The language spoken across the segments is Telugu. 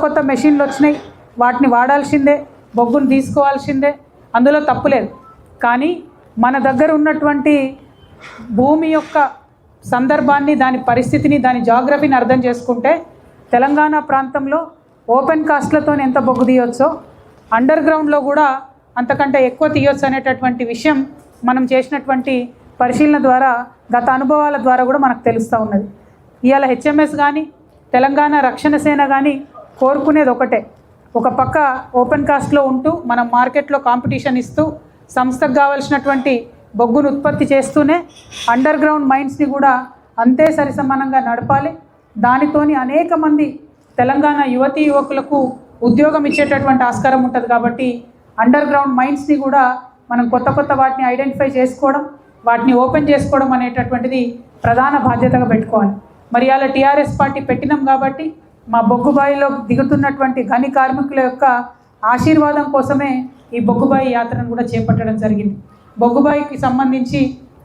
కొత్త మెషిన్లు వచ్చినాయి, వాటిని వాడాల్సిందే, బొగ్గును తీసుకోవాల్సిందే, అందులో తప్పులేదు. కానీ మన దగ్గర ఉన్నటువంటి భూమి యొక్క సందర్భాన్ని, దాని పరిస్థితిని, దాని జాగ్రఫీని అర్థం చేసుకుంటే తెలంగాణ ప్రాంతంలో ఓపెన్ కాస్ట్లతో ఎంత బొగ్గు తీయొచ్చో అండర్ గ్రౌండ్లో కూడా అంతకంటే ఎక్కువ తీయొచ్చు అనేటటువంటి విషయం మనం చేసినటువంటి పరిశీలన ద్వారా, గత అనుభవాల ద్వారా కూడా మనకు తెలుస్తూ ఉన్నది. ఇవాళ హెచ్ఎంఎస్ కానీ తెలంగాణ రక్షణ సేన కానీ కోరుకునేది ఒకటే, ఒక పక్క ఓపెన్ కాస్ట్లో ఉంటూ మనం మార్కెట్లో కాంపిటీషన్ ఇస్తూ సంస్థకు కావాల్సినటువంటి బొగ్గును ఉత్పత్తి చేస్తూనే అండర్ గ్రౌండ్ మైన్స్ని కూడా అంతే సరిసమానంగా నడపాలి. దానితోని అనేక మంది తెలంగాణ యువతీ యువకులకు ఉద్యోగం ఇచ్చేటటువంటి ఆస్కారం ఉంటుంది. కాబట్టి అండర్ గ్రౌండ్ మైన్స్ని కూడా మనం కొత్త కొత్త వాటిని ఐడెంటిఫై చేసుకోవడం, వాటిని ఓపెన్ చేసుకోవడం అనేటటువంటిది ప్రధాన బాధ్యతగా పెట్టుకోవాలి. మరి అలా టీఆర్ఎస్ పార్టీ పెట్టినాం కాబట్టి మా బొగ్గుబాయిలో దిగుతున్నటువంటి గని కార్మికుల యొక్క ఆశీర్వాదం కోసమే ఈ బొగ్గుబాయి యాత్రను కూడా చేపట్టడం జరిగింది. బొగ్గుబాయికి సంబంధించి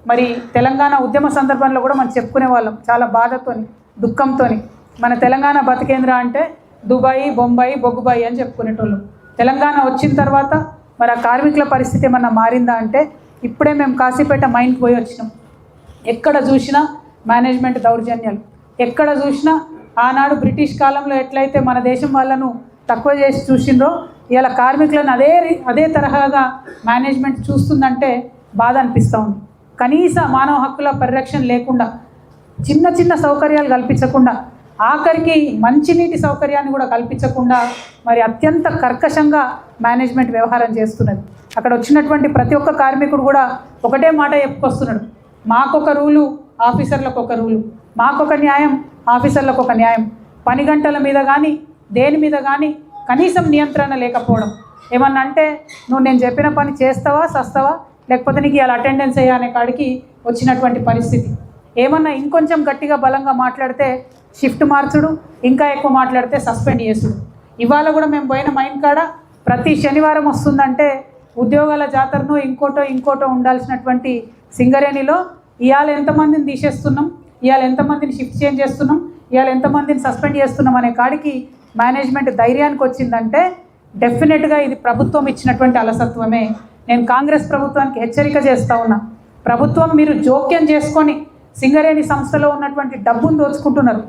మరి తెలంగాణ ఉద్యమ సందర్భంలో కూడా మనం చెప్పుకునే వాళ్ళం చాలా బాధతోని, దుఃఖంతోని. మన తెలంగాణ బతికేంద్ర అంటే దుబాయి, బొంబాయి, బొగ్గుబాయి అని చెప్పుకునేటోళ్ళు. తెలంగాణ వచ్చిన తర్వాత మరి ఆ కార్మికుల పరిస్థితి ఏమన్నా మారిందా అంటే ఇప్పుడే మేము కాశీపేట మైన్కి పోయి వచ్చినాం. ఎక్కడ చూసినా మేనేజ్మెంట్ దౌర్జన్యాలు, ఎక్కడ చూసినా ఆనాడు బ్రిటిష్ కాలంలో ఎట్లయితే మన దేశం వాళ్ళను తక్కువ చేసి చూసిండ్రో ఇలా కార్మికులను అదే తరహాగా మేనేజ్మెంట్ చూస్తుందంటే బాధ అనిపిస్తూ ఉంది. కనీస మానవ హక్కుల పరిరక్షణ లేకుండా, చిన్న చిన్న సౌకర్యాలు కల్పించకుండా, ఆఖరికి మంచినీటి సౌకర్యాన్ని కూడా కల్పించకుండా మరి అత్యంత కర్కశంగా మేనేజ్మెంట్ వ్యవహారం చేస్తున్నది. అక్కడ వచ్చినటువంటి ప్రతి ఒక్క కార్మికుడు కూడా ఒకటే మాట చెప్పుకొస్తున్నాడు, మాకొక రూలు, ఆఫీసర్లకు ఒక రూలు, మాకొక న్యాయం, ఆఫీసర్లకు ఒక న్యాయం. పని గంటల మీద కానీ దేని మీద కానీ కనీసం నియంత్రణ లేకపోవడం. ఏమన్నా అంటే నువ్వు నేను చెప్పిన పని చేస్తావా సస్తావా, లేకపోతే నీకు ఇలా అటెండెన్స్ అయ్యా అనే కాడికి వచ్చినటువంటి పరిస్థితి. ఏమన్నా ఇంకొంచెం గట్టిగా బలంగా మాట్లాడితే షిఫ్ట్ మార్చుడు, ఇంకా ఎక్కువ మాట్లాడితే సస్పెండ్ చేసుడు. ఇవాళ కూడా మేము పోయిన మైన్ కాడ ప్రతి శనివారం వస్తుందంటే ఉద్యోగాల జాతరను ఇంకోటో ఉండాల్సినటువంటి సింగరేణిలో ఇవాళ ఎంతమందిని తీసేస్తున్నాం, ఇవాళ ఎంతమందిని షిఫ్ట్ చేంజ్ చేస్తున్నాం, ఇవాళ ఎంతమందిని సస్పెండ్ చేస్తున్నాం అనే కాడికి మేనేజ్మెంట్ ధైర్యానికి వచ్చిందంటే డెఫినెట్గా ఇది ప్రభుత్వం ఇచ్చినటువంటి అలసత్వమే. నేను కాంగ్రెస్ ప్రభుత్వానికి హెచ్చరిక చేస్తూ ఉన్నా, ప్రభుత్వం మీరు జోక్యం చేసుకొని సింగరేణి సంస్థలో ఉన్నటువంటి డబ్బును దోచుకుంటున్నారు,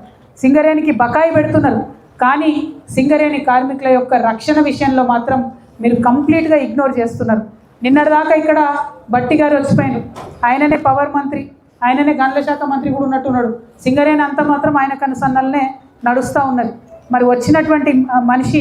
సింగరేణికి బకాయి పెడుతున్నారు, కానీ సింగరేణి కార్మికుల యొక్క రక్షణ విషయంలో మాత్రం మీరు కంప్లీట్గా ఇగ్నోర్ చేస్తున్నారు. నిన్నటిదాకా ఇక్కడ బట్టి గారు వచ్చిపోయారు, ఆయననే పవర్ మంత్రి, ఆయననే గనుల శాఖ మంత్రి కూడా ఉన్నట్టున్నాడు. సింగరేణి అంతా మాత్రం ఆయన కనుసన్నలనే నడుస్తూ ఉన్నది. మరి వచ్చినటువంటి మనిషి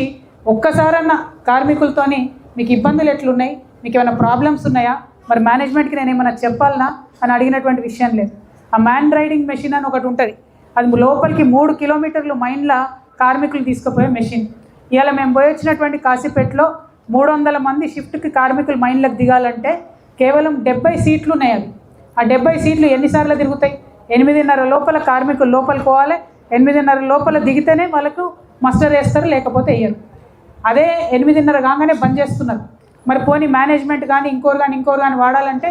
ఒక్కసారన్నా కార్మికులతోని మీకు ఇబ్బందులు ఎట్లున్నాయి, మీకు ఏమైనా ప్రాబ్లమ్స్ ఉన్నాయా, మరి మేనేజ్మెంట్కి నేను ఏమైనా చెప్పాలనా అని అడిగినటువంటి విషయం లేదు. ఆ మ్యాన్ రైడింగ్ మెషిన్ అని ఒకటి ఉంటుంది, అది లోపలికి 3 కిలోమీటర్లు మైన్ల కార్మికులు తీసుకుపోయే మెషిన్. ఇవాళ మేము పోయి వచ్చినటువంటి కాశీపేటలో 300 మంది షిఫ్ట్కి కార్మికులు మైన్లకు దిగాలంటే కేవలం 70 సీట్లు ఉన్నాయి. అవి ఆ 70 సీట్లు ఎన్నిసార్లు తిరుగుతాయి? 8:30 లోపల కార్మికులు లోపలికి పోవాలి, 8:30 లోపల దిగితేనే వాళ్ళకు మస్టర్ వేస్తారు, లేకపోతే వేయరు. అదే 8:30 కాగానే బంద్ చేస్తున్నారు. మరి పోనీ మేనేజ్మెంట్ కానీ ఇంకోరు కానీ వాడాలంటే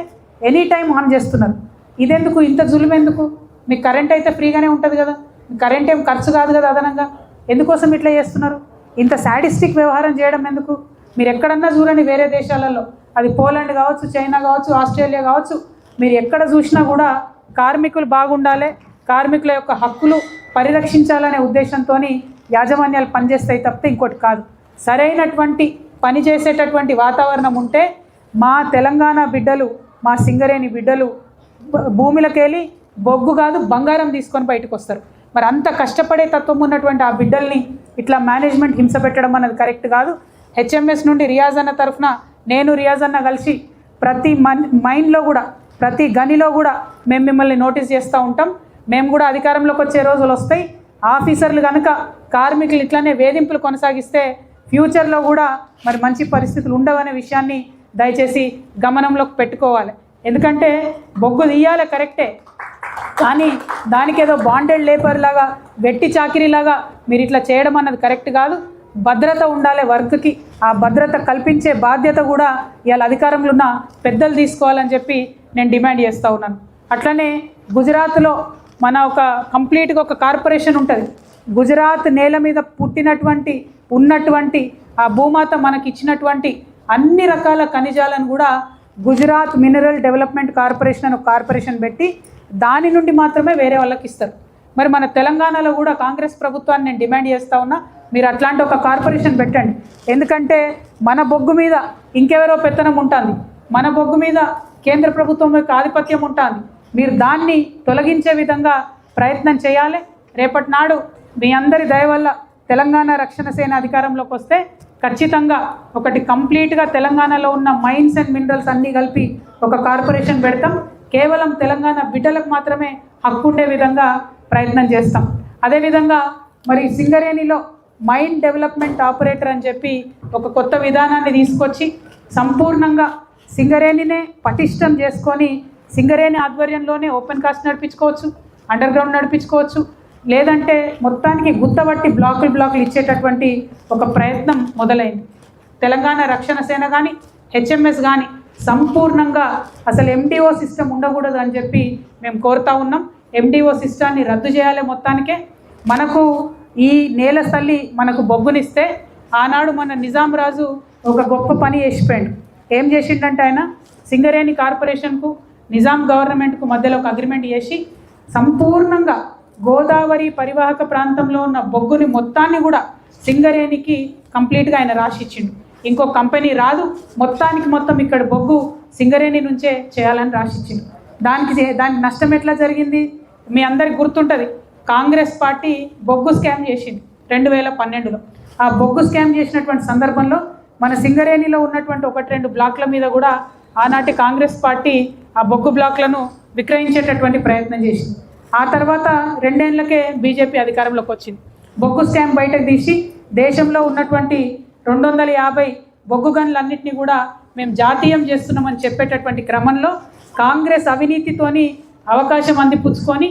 ఎనీ టైం ఆన్ చేస్తున్నారు. ఇదెందుకు, ఇంత జులుము ఎందుకు? మీకు కరెంట్ అయితే ఫ్రీగానే ఉంటుంది కదా, కరెంట్ ఏం ఖర్చు కాదు కదా అదనంగా, ఎందుకోసం ఇట్లా చేస్తున్నారు? ఇంత సాడిస్టిక్ వ్యవహారం చేయడం ఎందుకు? మీరు ఎక్కడన్నా చూడండి, వేరే దేశాలలో, అది పోలాండ్ కావచ్చు, చైనా కావచ్చు, ఆస్ట్రేలియా కావచ్చు, మీరు ఎక్కడ చూసినా కూడా కార్మికులు బాగుండాలి, కార్మికుల యొక్క హక్కులు పరిరక్షించాలనే ఉద్దేశంతో యాజమాన్యాలు పనిచేస్తాయి తప్పితే ఇంకోటి కాదు. సరైనటువంటి పని చేసేటటువంటి వాతావరణం ఉంటే మా తెలంగాణ బిడ్డలు, మా సింగరేణి బిడ్డలు భూమిలోకెళ్ళి బొగ్గు కాదు బంగారం తీసుకొని బయటకు వస్తారు. మరి అంత కష్టపడే తత్వం ఉన్నటువంటి ఆ బిడ్డల్ని ఇట్లా మేనేజ్మెంట్ హింస పెట్టడం అన్నది కరెక్ట్ కాదు. హెచ్ఎంఎస్ నుండి రియాజ్ అన్న తరఫున నేను రియాజ్ అన్న కలిసి ప్రతి మైన్లో కూడా, ప్రతి గనిలో కూడా మేము మిమ్మల్ని నోటీస్ చేస్తూ ఉంటాం. మేము కూడా అధికారంలోకి వచ్చే రోజులు వస్తాయి. ఆఫీసర్లు కనుక కార్మికులు ఇట్లానే వేధింపులు కొనసాగిస్తే ఫ్యూచర్లో కూడా మరి మంచి పరిస్థితులు ఉండవనే విషయాన్ని దయచేసి గమనంలోకి పెట్టుకోవాలి. ఎందుకంటే బొగ్గు తీయాలి కరెక్టే, కానీ దానికి ఏదో బాండెడ్ లేబర్ లాగా, వెట్టి చాకిరీలాగా మీరు ఇట్లా చేయడం అన్నది కరెక్ట్ కాదు. భద్రత ఉండాలి వర్క్కి, ఆ భద్రత కల్పించే బాధ్యత కూడా ఇవాళ అధికారంలో ఉన్న పెద్దలు తీసుకోవాలని చెప్పి నేను డిమాండ్ చేస్తూ ఉన్నాను. అట్లనే గుజరాత్లో మన కంప్లీట్గా ఒక కార్పొరేషన్ ఉంటుంది. గుజరాత్ నేల మీద పుట్టినటువంటి ఉన్నటువంటి ఆ భూమాత మనకి ఇచ్చినటువంటి అన్ని రకాల ఖనిజాలను కూడా గుజరాత్ మినరల్ డెవలప్మెంట్ కార్పొరేషన్ అని ఒక కార్పొరేషన్ పెట్టి దాని నుండి మాత్రమే వేరే వాళ్ళకి ఇస్తారు. మరి మన తెలంగాణలో కూడా కాంగ్రెస్ ప్రభుత్వాన్ని నేను డిమాండ్ చేస్తూ ఉన్నా, మీరు అట్లాంటి ఒక కార్పొరేషన్ పెట్టండి. ఎందుకంటే మన బొగ్గు మీద ఇంకెవరో పెత్తనం ఉంటుంది, మన బొగ్గు మీద కేంద్ర ప్రభుత్వం యొక్క ఆధిపత్యం ఉంటుంది. మీరు దాన్ని తొలగించే విధంగా ప్రయత్నం చేయాలి. రేపటి నాడు మీ అందరి దయ వల్ల తెలంగాణ రక్షణ సేన అధికారంలోకి వస్తే ఖచ్చితంగా ఒకటి కంప్లీట్గా తెలంగాణలో ఉన్న మైన్స్ అండ్ మినరల్స్ అన్నీ కలిపి ఒక కార్పొరేషన్ పెడతాం. కేవలం తెలంగాణ బిడ్డలకు మాత్రమే హక్కు ఉండే విధంగా ప్రయత్నం చేస్తాం. అదేవిధంగా మరి సింగరేణిలో మైన్ డెవలప్మెంట్ ఆపరేటర్ అని చెప్పి ఒక కొత్త విధానాన్ని తీసుకొచ్చి సంపూర్ణంగా సింగరేణినే పటిష్టం చేసుకొని సింగరేణి ఆధ్వర్యంలోనే ఓపెన్ కాస్ట్ నడిపించుకోవచ్చు, అండర్ గ్రౌండ్ నడిపించుకోవచ్చు, లేదంటే మొత్తానికి గుత్తబట్టి బ్లాకులు ఇచ్చేటటువంటి ఒక ప్రయత్నం మొదలైంది. తెలంగాణ రక్షణ సేన కానీ హెచ్ఎంఎస్ కానీ సంపూర్ణంగా అసలు ఎండిఓ సిస్టమ్ ఉండకూడదు అని చెప్పి మేము కోరుతా ఉన్నాం. ఎండిఓ సిస్టాన్ని రద్దు చేయాలి. మొత్తానికే మనకు ఈ నేల తల్లి మనకు బొగ్గునిస్తే ఆనాడు మన నిజాం రాజు ఒక గొప్ప పని చేసిపోయాడు. ఏం చేసిండంటే ఆయన సింగరేణి కార్పొరేషన్కు నిజాం గవర్నమెంట్కు మధ్యలో ఒక అగ్రిమెంట్ చేసి సంపూర్ణంగా గోదావరి పరివాహక ప్రాంతంలో ఉన్న బొగ్గుని మొత్తాన్ని కూడా సింగరేణికి కంప్లీట్గా ఆయన రాసిచ్చిండు. ఇంకో కంపెనీ రాదు, మొత్తం ఇక్కడ బొగ్గు సింగరేణి నుంచే చేయాలని రాసిచ్చిండు. దానికి నష్టం ఎట్లా జరిగింది మీ అందరికి గుర్తుంటుంది. కాంగ్రెస్ పార్టీ బొగ్గు స్కామ్ చేసింది 2012లో. ఆ బొగ్గు స్కామ్ చేసినటువంటి సందర్భంలో మన సింగరేణిలో ఉన్నటువంటి 1-2 బ్లాక్ల మీద కూడా ఆనాటి కాంగ్రెస్ పార్టీ ఆ బొగ్గు బ్లాక్లను విక్రయించేటటువంటి ప్రయత్నం చేసింది. ఆ తర్వాత 2 ఏళ్లకే బీజేపీ అధికారంలోకి వచ్చింది. బొగ్గు స్కామ్ బయటకు తీసి దేశంలో ఉన్నటువంటి 250 బొగ్గు గనులన్నింటినీ కూడా మేము జాతీయం చేస్తున్నామని చెప్పేటటువంటి క్రమంలో కాంగ్రెస్ అవినీతితోని అవకాశం అందిపుచ్చుకొని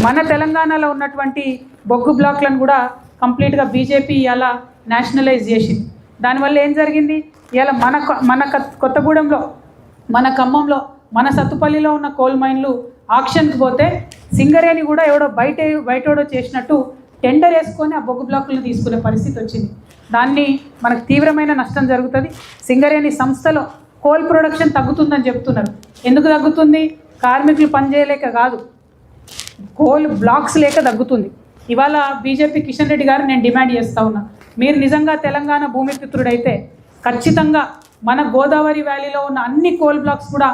మన తెలంగాణలో ఉన్నటువంటి బొగ్గు బ్లాక్లను కూడా కంప్లీట్గా బీజేపీ ఇలా నేషనలైజ్ చేసింది. దానివల్ల ఏం జరిగింది, ఇలా మన కొత్తగూడెంలో, మన ఖమ్మంలో, మన సత్తుపల్లిలో ఉన్న కోల్ మైన్లు ఆక్షన్కి పోతే సింగరేణి కూడా బయటోడో చేసినట్టు టెండర్ వేసుకొని ఆ బొగ్గు బ్లాకులను తీసుకునే పరిస్థితి వచ్చింది. దాన్ని మనకు తీవ్రమైన నష్టం జరుగుతుంది. సింగరేణి సంస్థలో కోల్ ప్రొడక్షన్ తగ్గుతుందని చెప్తున్నారు. ఎందుకు తగ్గుతుంది? కార్మికులు పనిచేయలేక కాదు, కోల్ బ్లాక్స్ లేక తగ్గుతుంది. ఇవాళ బీజేపీ కిషన్ రెడ్డి గారు నేను డిమాండ్ చేస్తూ ఉన్నా, మీరు నిజంగా తెలంగాణ భూమిపుత్రుడైతే ఖచ్చితంగా మన గోదావరి వ్యాలీలో ఉన్న అన్ని కోల్ బ్లాక్స్ కూడా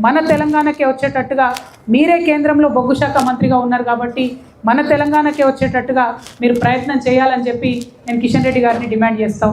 మన తెలంగాణకే వచ్చేటట్టుగా, మీరే కేంద్రంలో బొగ్గు శాఖ మంత్రిగా ఉన్నారు కాబట్టి మన తెలంగాణకే వచ్చేటట్టుగా మీరు ప్రయత్నం చేయాలని చెప్పి నేను కిషన్ రెడ్డి గారిని డిమాండ్ చేస్తూ ఉన్నా.